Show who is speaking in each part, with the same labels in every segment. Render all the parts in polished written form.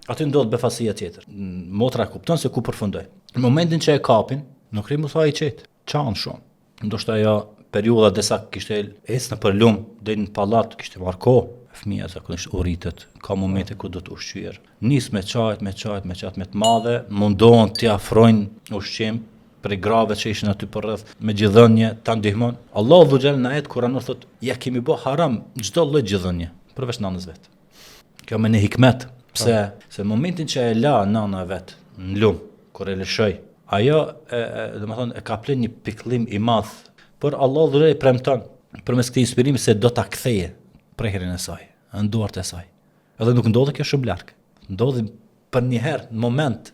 Speaker 1: Aty ndodh befasia tjetër. Motra kupton se ku përfundoi. Në momentin që e kapin, nuk rri më tha I qetë. Çan shumë. Ndoshta ajo periudha desa kishte ecë në për lum deri në pallat, kishte marrë kohë. Fëmia zakonisht u rritet, ka momente ku do të ushqyer. Nis me çajt, me të madhe, mundohen t'i afrojnë ushqim për grave që ishin aty për rreth, me gjithënje, ta ndihmon. Allahu dhul xhel në ajet Kur'anor thot, ja kemi bë haram çdo lloj gjithënje, përveç nanës vet. Kjo me një hikmet, pse? Se në momentin që e la nana vet në lum, kur e lëshoi, ajo domethënë e ka plen një pikëllim I madh, por Allahu dhul xhel premton përmes këtij inspirimi se do ta ktheje prehrin e saj, në duart e saj. Edhe nuk ndodhe kjo shumë larg. Ndodhi për një herë, në moment.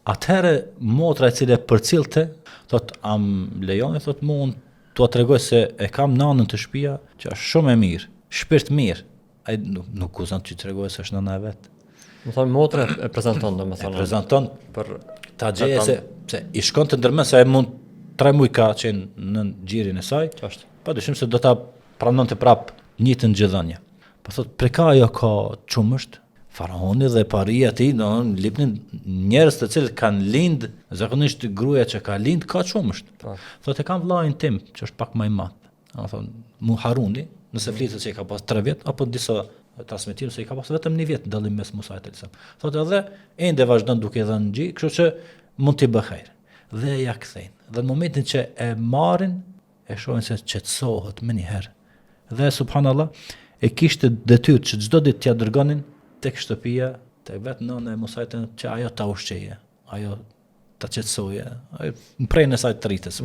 Speaker 1: Atëherë motra e cila përcillte, thot am lejoni thot mund t'ua tregoj se e kam nanën të shtëpia, që është shumë e mirë, shpirt mirë. Ai nuk guzon të tregoj se është nana e vet.
Speaker 2: Më thonë motra e prezanton domethënë.
Speaker 1: Prezanton
Speaker 2: për
Speaker 1: ta gjeje se I shkon të ndërmend se ai mund 3 muaj ka qenë në xhirin e saj.
Speaker 2: Ç'është?
Speaker 1: Padyshim se do ta pranonte prap njëjtën gjithënje. Po thot preka ajo ka çumësht, faraoni dhe paria e tij, lipnin njerëz të cilët kanë lind, zakonisht gruaja që ka lind ka çumësht. Thot e kam vllain tim, që është pak më I madh. Thon mu Haruni, nëse flitet se I ka pas 3 vjet apo disa transmetim se I ka pas vetëm 1 vjet dallim mes Musait e Isa. Thot edhe ende vazhdon duke dhënë gjë, kështu që mund t'i bëj hajër. Dhe ja kthejnë. Dhe në momentin që e marrin, e shohin se qetësohet më një herë. Dhe subhanallah e kishte detyrë që çdo ditë t'ia dërgonin tek shtëpia, tek vetë nëna e Musait që ajo ta ushqeje, ajo ta qetësoje, ajo në prej në saj të rrites.